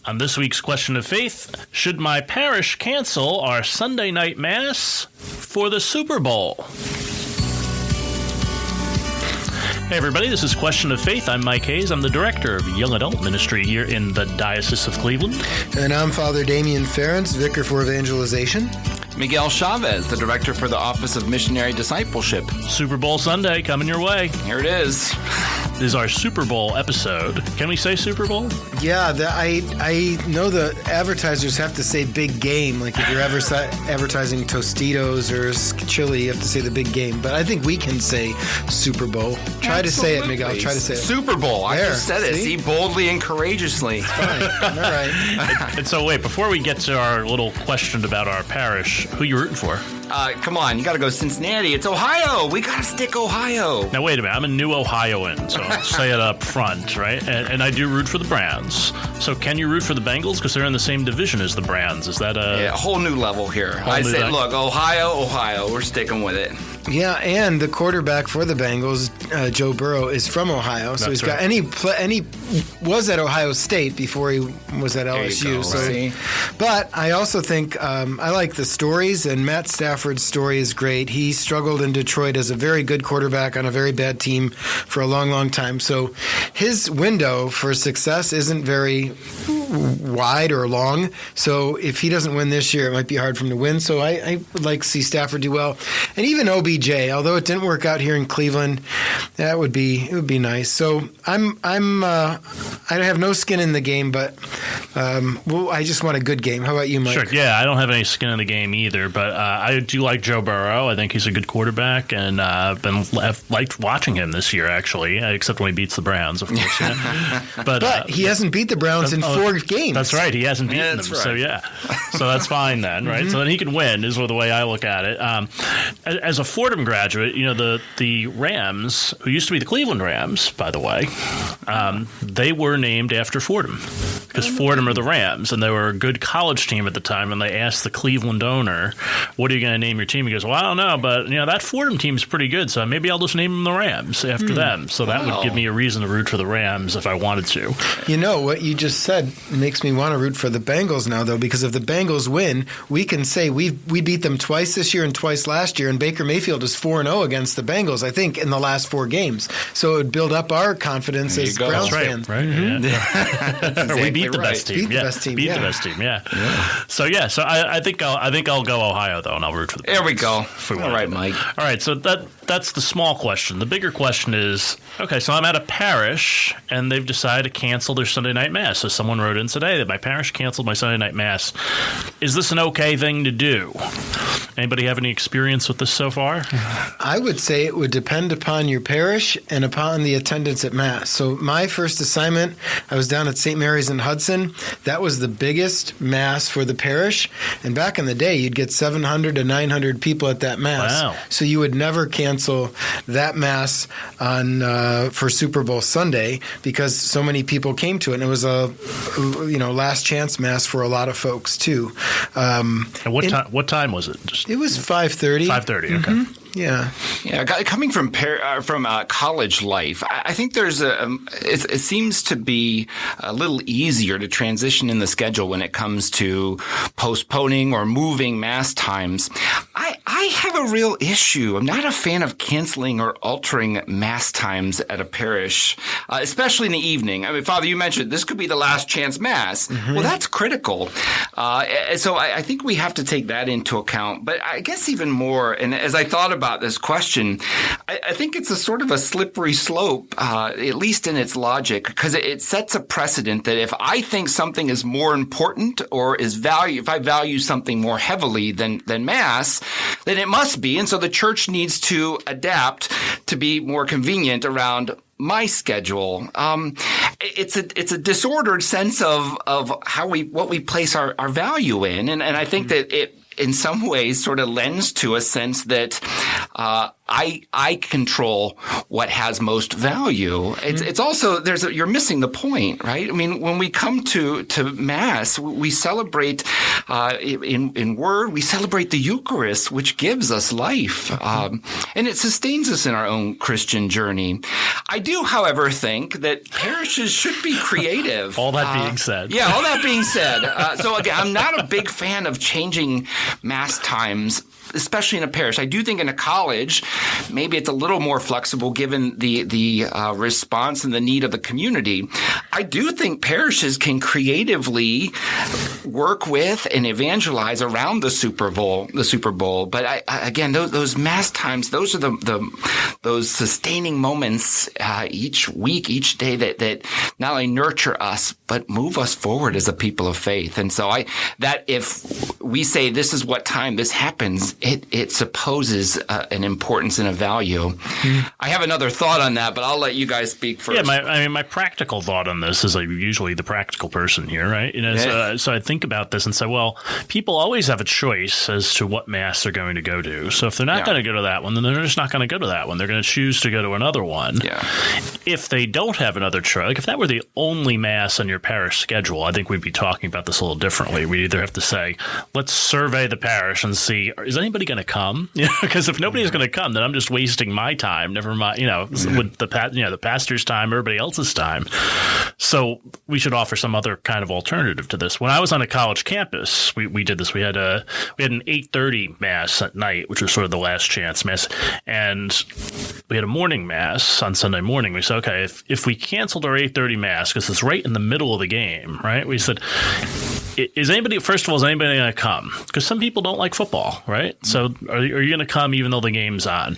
On this week's Question of Faith, should my parish cancel our Sunday night Mass for the Super Bowl? Hey everybody, this is Question of Faith. I'm Mike Hayes. I'm the Director of Young Adult Ministry here in the Diocese of Cleveland. And I'm Father Damian Ferentz, Vicar for Evangelization. Miguel Chavez, the Director for the Office of Missionary Discipleship. Super Bowl Sunday coming your way. Here it is. This is our Super Bowl episode. Can we say Super Bowl? Yeah, I know the advertisers have to say big game. Like if you're advertising Tostitos or chili, you have to say the big game. But I think we can say Super Bowl. Try to say it, Miguel. Try to say it. Super Bowl. I just said it. See, boldly and courageously. Fine. All right. And so wait, before we get to our little question about our parish, who you rooting for? Come on, you got to go Cincinnati. It's Ohio. We got to stick Ohio. Now, wait a minute. I'm a new Ohioan, so I'll say it up front, right? And I do root for the Browns. So can you root for the Bengals? Because they're in the same division as the Browns. Is that a whole new level here? I say, look, Ohio, we're sticking with it. Yeah, and the quarterback for the Bengals, Joe Burrow, is from Ohio. So got was at Ohio State before he was at LSU. But I also think I like the stories, and Matt Stafford's story is great. He struggled in Detroit as a very good quarterback on a very bad team for a long, long time. So his window for success isn't very wide or long. So if he doesn't win this year, it might be hard for him to win. So I would like to see Stafford do well. And even OBJ, although it didn't work out here in Cleveland, it would be nice. So I have no skin in the game, but I just want a good game. How about you, Mike? Sure. Yeah, I don't have any skin in the game either, but I do like Joe Burrow. I think he's a good quarterback, and I've liked watching him this year, actually, except when he beats the Browns, of course. Yeah. But he hasn't beat the Browns in 4 games. That's right. He hasn't beaten them. Right. So that's fine then, right? Mm-hmm. So then he can win is the way I look at it. As a Fordham graduate, the Rams, who used to be the Cleveland Rams, by the way, they were named after Fordham because Fordham are the Rams, and they were a good college team at the time. And they asked the Cleveland owner, "What are you going to name your team?" He goes, "Well, I don't know, but that Fordham team's pretty good, so maybe I'll just name them the Rams after them." So that would give me a reason to root for the Rams if I wanted to. What you just said makes me want to root for the Bengals now, though, because if the Bengals win, we can say we beat them twice this year and twice last year, and Baker Mayfield is 4-0 against the Bengals, I think, in the last 4 games. So it would build up our confidence as Browns fans. Right. Mm-hmm. Yeah. We beat the best team. Beat the best team. Beat the best team. Yeah. So I think I'll go Ohio though, and I'll root for the Bengals. There we go. All right, Mike. All right. So that's the small question. The bigger question is, okay, so I'm at a parish, and they've decided to cancel their Sunday night Mass. So someone wrote in today that my parish canceled my Sunday night Mass. Is this an okay thing to do? Anybody have any experience with this so far? I would say it would depend upon your parish and upon the attendance at Mass. So my first assignment, I was down at St. Mary's in Hudson. That was the biggest Mass for the parish. And back in the day, you'd get 700 to 900 people at that Mass. Wow. So you would never cancel that Mass for Super Bowl Sunday because so many people came to it. And it was a last chance Mass for a lot of folks, too. And what time was it? It was 5:30. 5:30, okay. Mm-hmm. Yeah. Coming from college life, I think there's it seems to be a little easier to transition in the schedule when it comes to postponing or moving Mass times. I have a real issue. I'm not a fan of canceling or altering Mass times at a parish, especially in the evening. I mean, Father, you mentioned this could be the last chance Mass. Mm-hmm. Well, that's critical. So I think we have to take that into account. But I guess even more, and as I thought about this question, I think it's a sort of a slippery slope, at least in its logic, because it sets a precedent that if I think something is more important or if I value something more heavily than Mass, then it must be. And so the church needs to adapt to be more convenient around my schedule. It's a disordered sense of what we place our value in. And I think that it, in some ways, sort of lends to a sense that I control what has most value. It's also you're missing the point, right? I mean, when we come to Mass, we celebrate in word, we celebrate the Eucharist, which gives us life, and it sustains us in our own Christian journey. I do, however, think that parishes should be creative. All that being said. Yeah, all that being said. So again, I'm not a big fan of changing Mass times, especially in a parish. I do think in a college, maybe it's a little more flexible given the response and the need of the community. I do think parishes can creatively work with and evangelize around the Super Bowl. But again, those Mass times, those are those sustaining moments each week, each day that not only nurture us but move us forward as a people of faith. And so that if we say this is what time this happens, it supposes an importance and a value. I have another thought on that, but I'll let you guys speak first. Yeah, my practical thought on this is I'm usually the practical person here, right? So I think about this and say, well, people always have a choice as to what Mass they're going to go to. So if they're not going to go to that one, then they're just not going to go to that one. They're going to choose to go to another one. Yeah. If they don't have another choice, like if that were the only Mass on your parish schedule, I think we'd be talking about this a little differently. We'd either have to say, let's survey the parish and see, is anybody going to come? Because if nobody's going to come, then I'm just wasting my time. Never mind, with the pastor's time, everybody else's time. So we should offer some other kind of alternative to this. When I was on a college campus, we did this. We had an 8:30 Mass at night, which was sort of the last chance Mass, and we had a morning Mass on Sunday morning. We said, okay, if we canceled our 8:30 Mass because it's right in the middle of the game, right? We said, is anybody going to come? Because some people don't like football, right? So are you going to come even though the game's on?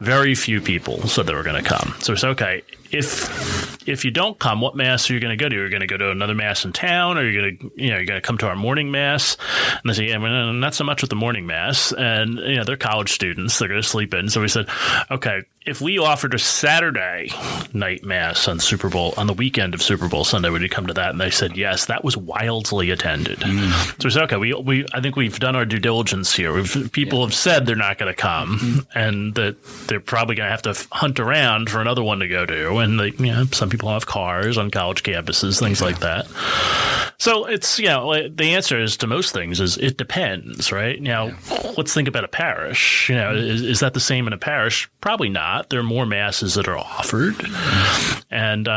Very few people said they were going to come. So we said, okay, if you don't come, what Mass are you going to go to? Are you going to go to another Mass in town? Or are you going to, you're going to come to our morning Mass? And they say, yeah, well, not so much with the morning Mass. And, they're college students. They're going to sleep in. So we said, okay, if we offered a Saturday night Mass on Super Bowl, on the weekend of Super Bowl Sunday, would you come to that? And they said, yes, that was wildly attended. So we said, okay, I think we've done our due diligence here. People have said they're not going to come and that they're probably going to have to hunt around for another one to go to. And some people have cars on college campuses, things like that. So it's, the answer is to most things is it depends, right? Now, let's think about a parish. Is that the same in a parish? Probably not. There are more Masses that are offered. And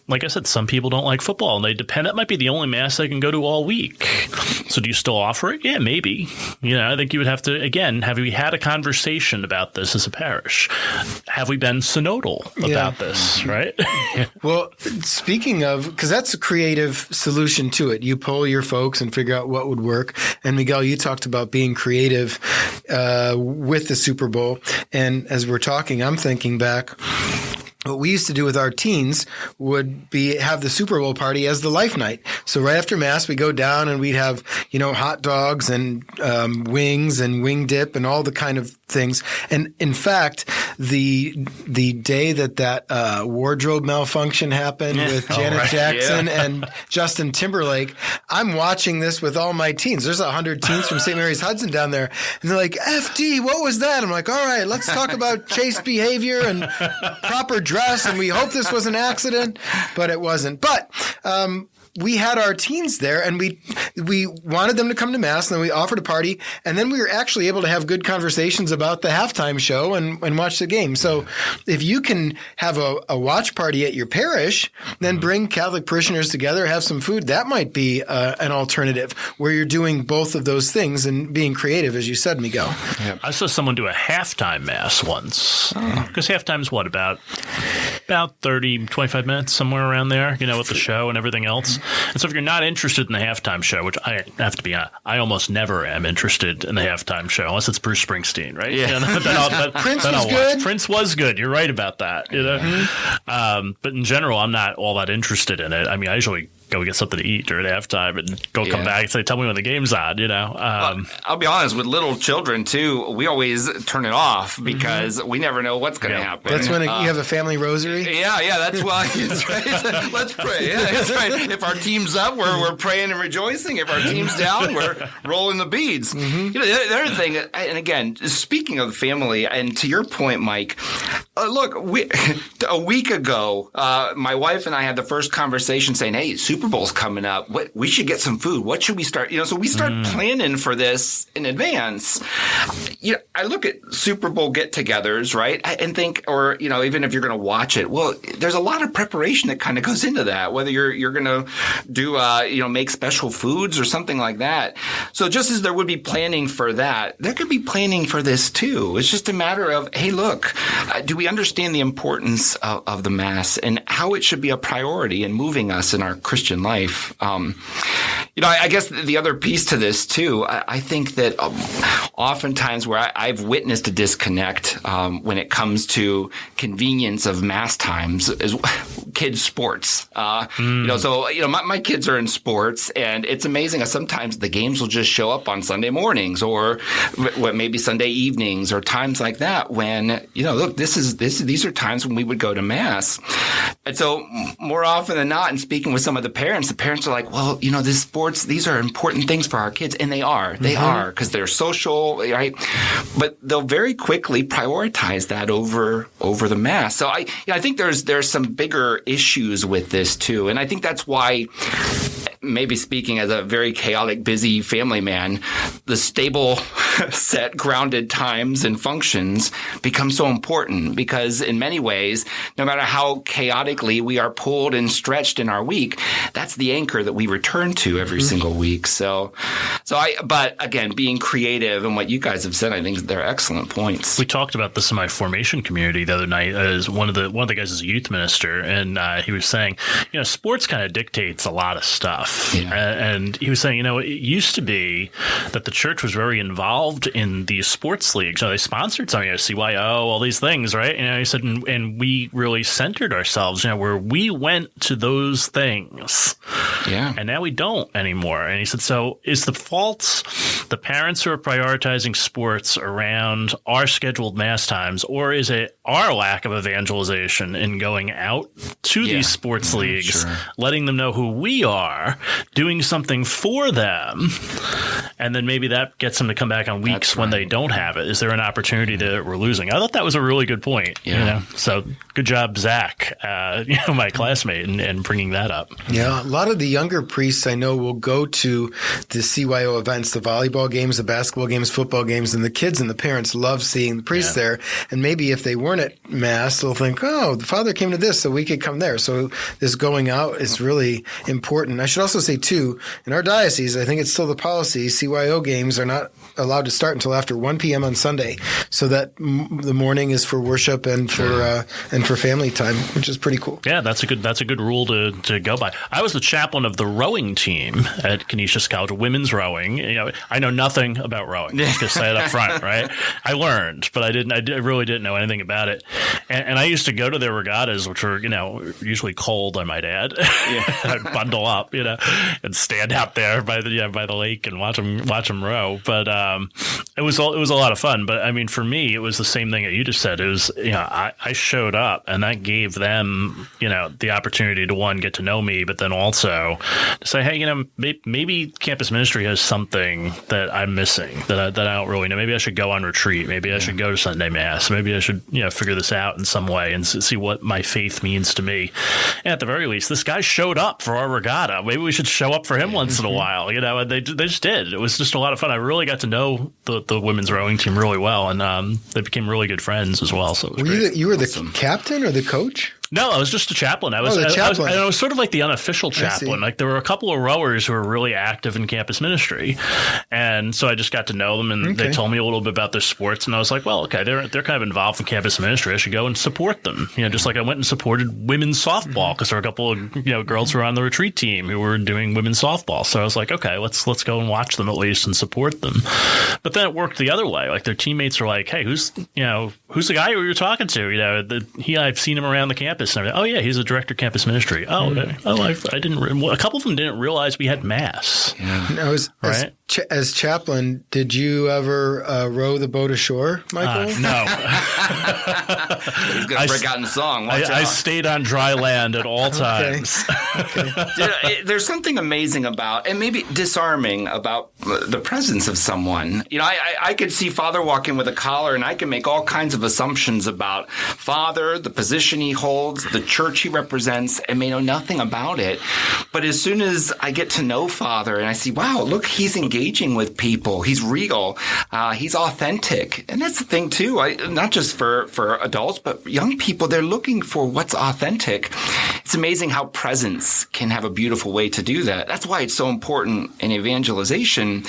like I said, some people don't like football, and they depend. That might be the only Mass they can go to all week. So do you still offer it? Yeah, maybe. I think you would have to, again, have we had a conversation about this as a parish? Have we been synodal about this, right? Well, speaking of, because that's a creative solution to it. You poll your folks and figure out what would work. And Miguel, you talked about being creative with the Super Bowl. And as we're talking, I'm thinking back. What we used to do with our teens would be have the Super Bowl party as the life night. So right after Mass, we go down and we'd have, hot dogs and wings and wing dip and all the kind of things. And in fact, the day that wardrobe malfunction happened with Janet Jackson and Justin Timberlake, I'm watching this with all my teens. There's 100 teens from St. Mary's Hudson down there. And they're like, FD, what was that? I'm like, all right, let's talk about chaste behavior and proper dress. And we hope this was an accident, but it wasn't. But we had our teens there, and we wanted them to come to Mass, and then we offered a party, and then we were actually able to have good conversations about the halftime show and watch the game. So if you can have a watch party at your parish, then bring Catholic parishioners together, have some food. That might be an alternative where you're doing both of those things and being creative, as you said, Miguel. Yeah. I saw someone do a halftime Mass once. Because halftime's what, about 30, 25 minutes, somewhere around there, with the show and everything else. And so if you're not interested in the halftime show, which I have to be honest, I almost never am interested in the halftime show, unless it's Bruce Springsteen, right? Yeah. Prince was good. Prince was good. You're right about that. But in general, I'm not all that interested in it. I mean, I usually go get something to eat during halftime and don't come back and say, tell me when the game's on, Well, I'll be honest, with little children, too, we always turn it off because we never know what's going to happen. That's when you have a family rosary? Yeah, that's why. That's right. Let's pray. Yeah, that's right. If our team's up, we're praying and rejoicing. If our team's down, we're rolling the beads. The other thing, and again, speaking of the family, and to your point, Mike, look, a week ago, my wife and I had the first conversation saying, hey, Super Bowl's coming up. We should get some food. What should we start? So we start planning for this in advance. I look at Super Bowl get-togethers, right, and think, or, even if you're going to watch it, well, there's a lot of preparation that kind of goes into that, whether you're going to do, make special foods or something like that. So just as there would be planning for that, there could be planning for this too. It's just a matter of, hey, look, do we understand the importance of the Mass and how it should be a priority in moving us in our Christian life? I guess the other piece to this too, I think that oftentimes where I've witnessed a disconnect when it comes to convenience of Mass times is kids' sports. My kids are in sports, and it's amazing how sometimes the games will just show up on Sunday mornings or maybe Sunday evenings or times like that when, look, these are times when we would go to Mass. And so more often than not, and speaking with some of the parents are like, well, this sports, these are important things for our kids. And they are. They are, because they're social, right? But they'll very quickly prioritize that over the Mass. So I think there's some bigger issues with this too. And I think that's why, maybe speaking as a very chaotic, busy family man, the stable, set, grounded times and functions become so important, because in many ways, no matter how chaotically we are pulled and stretched in our week, that's the anchor that we return to every single week. But again, being creative and what you guys have said, I think they're excellent points. We talked about this in my formation community the other night. As one of the guys is a youth minister, and he was saying, sports kind of dictates a lot of stuff. Yeah. And he was saying, it used to be that the church was very involved in these sports leagues. They sponsored some, CYO, all these things, right? He said, and we really centered ourselves, where we went to those things. Yeah. And now we don't anymore. And he said, so is the fault the parents who are prioritizing sports around our scheduled Mass times, or is it our lack of evangelization in going out to these sports leagues, letting them know who we are, doing something for them, and then maybe that gets them to come back on weeks when they don't have it? Is there an opportunity that we're losing? I thought that was a really good point. Yeah. So good job, Zach, my classmate, and bringing that up. Yeah, a lot of the younger priests I know will go to the CYO events, the volleyball games, the basketball games, football games, and the kids and the parents love seeing the priests there. And maybe if they weren't at Mass, they'll think, oh, the father came to this, so we could come there. So this going out is really important. I should also say, too, in our diocese, I think it's still the policy, CYO games are not allowed to start until after 1 p.m. on Sunday, so that the morning is for worship and for family time, which is pretty cool. Yeah, that's a good rule to go by. I was the chaplain of the rowing team at Canisius College, women's rowing. I know nothing about rowing. Just to say it up front, right? I learned, but I really didn't know anything about it. And I used to go to their regattas, which were usually cold, I might add. I'd bundle up, and stand out there by the lake and watch them row. But it was a lot of fun. But I mean, for me, it was the same thing that you just said. It was I showed up, and that gave them the opportunity to, one, get to know me, but then also to say, hey, maybe campus ministry has something that I'm missing that I don't really know. Maybe I should go on retreat. Maybe I should go to Sunday Mass. Maybe I should figure this out in some way and see what my faith means to me. And at the very least, this guy showed up for our regatta. Maybe we should show up for him once in a while. And they just did. It was just a lot of fun. I really got to know the women's rowing team really well, and they became really good friends as well. So it was you were the captain or the coach? No, I was just a chaplain. I was sort of like the unofficial chaplain. Like there were a couple of rowers who were really active in campus ministry, and so I just got to know them, and they told me a little bit about their sports, and I was like, well, okay, they're kind of involved in campus ministry. I should go and support them. Just like I went and supported women's softball because there were a couple of girls who were on the retreat team who were doing women's softball. So I was like, okay, let's go and watch them at least and support them. But then it worked the other way. Like their teammates were like, hey, who's the guy who you're talking to? I've seen him around the campus. campus and everything. Oh, yeah, he's a director of campus ministry. Oh, I didn't. A couple of them didn't realize we had Mass. Yeah. Now, as chaplain, did you ever row the boat ashore, Michael? No. He's going to break out in song. I stayed on dry land at all times. Okay. There's something amazing about, and maybe disarming about, the presence of someone. I could see Father walk in with a collar, and I can make all kinds of assumptions about Father, the position he holds, the church he represents, and may know nothing about it. But as soon as I get to know Father, and I see, wow, look, he's engaging with people. He's real. He's authentic. And that's the thing, too. Not just for adults, but young people, they're looking for what's authentic. It's amazing how presence can have a beautiful way to do that. That's why it's so important in evangelization.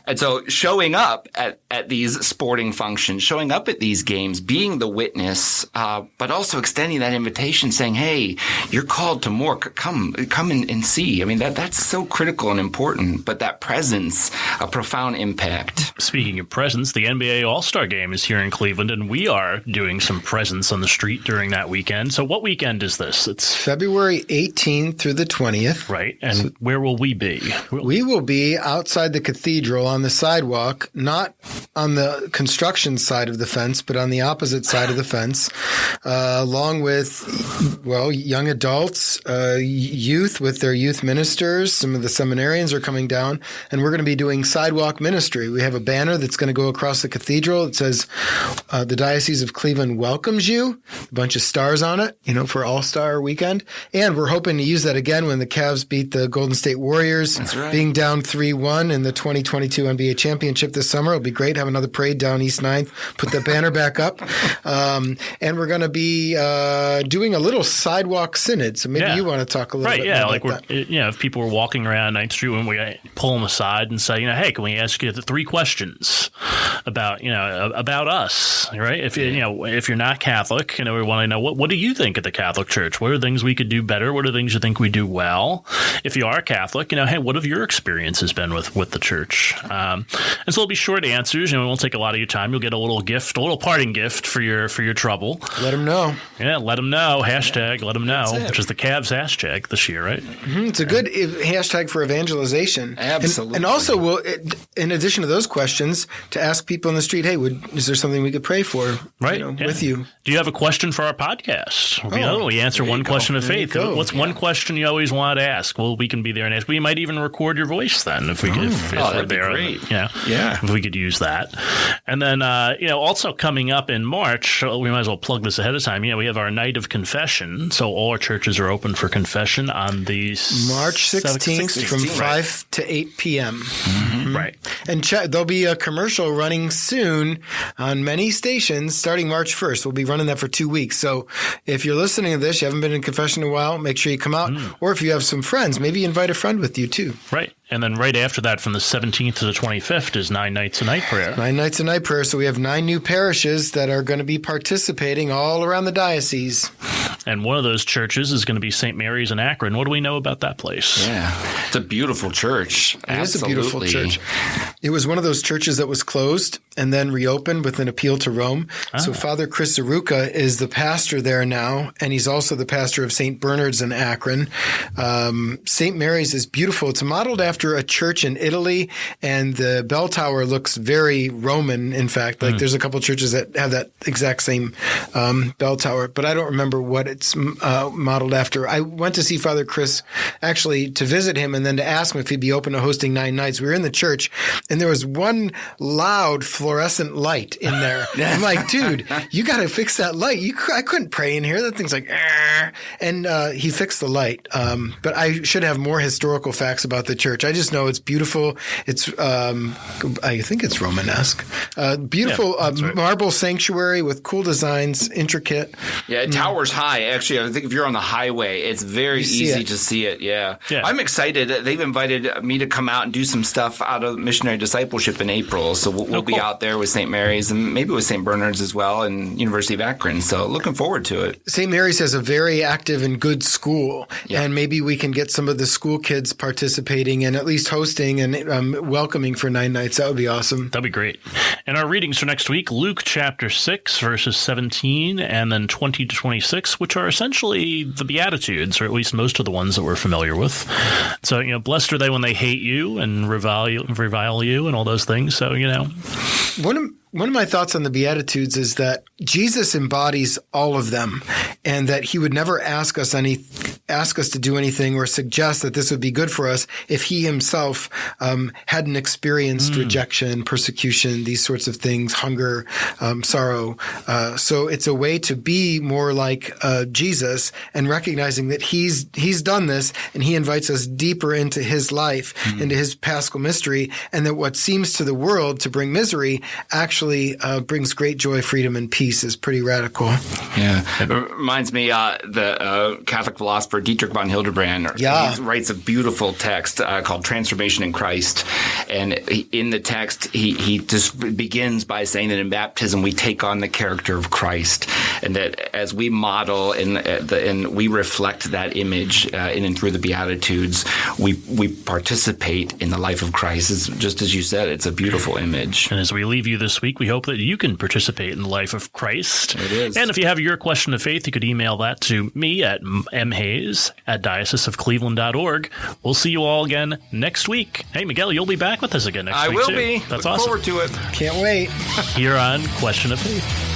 And so showing up at these sporting functions, showing up at these games, being the witness, but also extending that invitation, saying, hey, you're called to more. Come and see. I mean, that's so critical and important. But that presence, a profound impact. Speaking of presence, the NBA All-Star Game is here in Cleveland, and we are doing some presence on the street during that weekend. So what weekend is this? It's February 18th through the 20th. Right. And where will we be? We will be outside the cathedral on the sidewalk, not on the construction side of the fence, but on the opposite side of the fence, along with, young adults, youth with their youth ministers. Some of the seminarians are coming down, and we're going to be doing sidewalk ministry. We have a banner that's going to go across the cathedral. It says, the Diocese of Cleveland welcomes you, a bunch of stars on it, for All-Star Weekend. And we're hoping to use that again when the Cavs beat the Golden State Warriors. That's right. Being down 3-1 in the 2022 NBA championship this summer. It'll be great. Have another parade down East 9th. Put the banner back up. And we're going to be doing a little sidewalk synod. So maybe you want to talk a little bit more about that. If people were walking around 9th Street, when we pull them aside and say, hey, can we ask you the 3 questions about us, right? If you're not Catholic, we want to know what do you think of the Catholic Church? What are things we could do better? What are things you think we do well? If you are Catholic, hey, what have your experiences been with the church? And so it'll be short answers. We won't take a lot of your time. You'll get a little gift, a little parting gift for your trouble. Let them know. Yeah, let them know. Hashtag let them know, which is the Cavs hashtag this year, right? Mm-hmm. It's a good hashtag for evangelization. Absolutely. And also, we'll, in addition to those questions, to ask people in the street, hey, is there something we could pray for with you? Do you have a question for our podcast? We answer one question of faith. What's one question you always want to ask? Well, we can be there and ask. We might even record your voice then if we're there. Great. If we could use that. And then, also coming up in March, we might as well plug this ahead of time. We have our night of confession. So all our churches are open for confession on the March 16th from 5 to 8 p.m. Mm-hmm. Right. And there'll be a commercial running soon on many stations starting March 1st. We'll be running that for 2 weeks. So if you're listening to this, you haven't been in confession in a while, make sure you come out. Or if you have some friends, maybe invite a friend with you too. Right. And then right after that, from the 17th to the 25th, is 9 nights a night prayer. 9 nights a night prayer. So we have 9 new parishes that are going to be participating all around the diocese. And one of those churches is going to be St. Mary's in Akron. What do we know about that place? Yeah, it's a beautiful church. It is a beautiful church. It was one of those churches that was closed and then reopened with an appeal to Rome. So Father Chris Zaruka is the pastor there now, and he's also the pastor of St. Bernard's in Akron. St. Mary's is beautiful. It's modeled after a church in Italy, and the bell tower looks very Roman, in fact. There's a couple of churches that have that exact same bell tower, but I don't remember what it's modeled after. I went to see Father Chris actually to visit him and then to ask him if he'd be open to hosting 9 nights. We were in the church, and there was one loud fluorescent light in there. I'm like, dude, you got to fix that light. I couldn't pray in here. That thing's like, Arr! And he fixed the light. But I should have more historical facts about the church. I just know it's beautiful. It's, I think it's Romanesque. Beautiful marble sanctuary with cool designs, intricate. Yeah, it towers high. Actually, I think if you're on the highway, it's very easy to see it. Yeah. I'm excited. They've invited me to come out and do some stuff out of Missionary Discipleship in April. So we'll be out there with St. Mary's and maybe with St. Bernard's as well and University of Akron. So looking forward to it. St. Mary's has a very active and good school. And maybe we can get some of the school kids participating in and at least hosting and welcoming for 9 nights. That would be awesome. That'd be great. And our readings for next week, Luke chapter 6, verses 17 and then 20 to 26, which are essentially the Beatitudes, or at least most of the ones that we're familiar with. So, blessed are they when they hate you and revile you and all those things. So, One of my thoughts on the Beatitudes is that Jesus embodies all of them, and that he would never ask us to do anything or suggest that this would be good for us if he himself hadn't experienced rejection, persecution, these sorts of things, hunger, sorrow. So it's a way to be more like Jesus and recognizing that he's done this, and he invites us deeper into his life, into his paschal mystery, and that what seems to the world to bring misery actually brings great joy, freedom, and peace is pretty radical. Yeah. It reminds me, the Catholic philosopher Dietrich von Hildebrand, he writes a beautiful text called Transformation in Christ. And in the text, he just begins by saying that in baptism, we take on the character of Christ, and that as we model and we reflect that image in and through the Beatitudes, we participate in the life of Christ. It's, just as you said, it's a beautiful image. And as we leave you this week, we hope that you can participate in the life of Christ. It is. And if you have your question of faith, you could email that to me at mhayes@dioceseofcleveland.org. We'll see you all again next week. Hey, Miguel, you'll be back with us again next week, I will too. be. That's Look awesome. forward to it. Can't wait. Here on Question of Faith.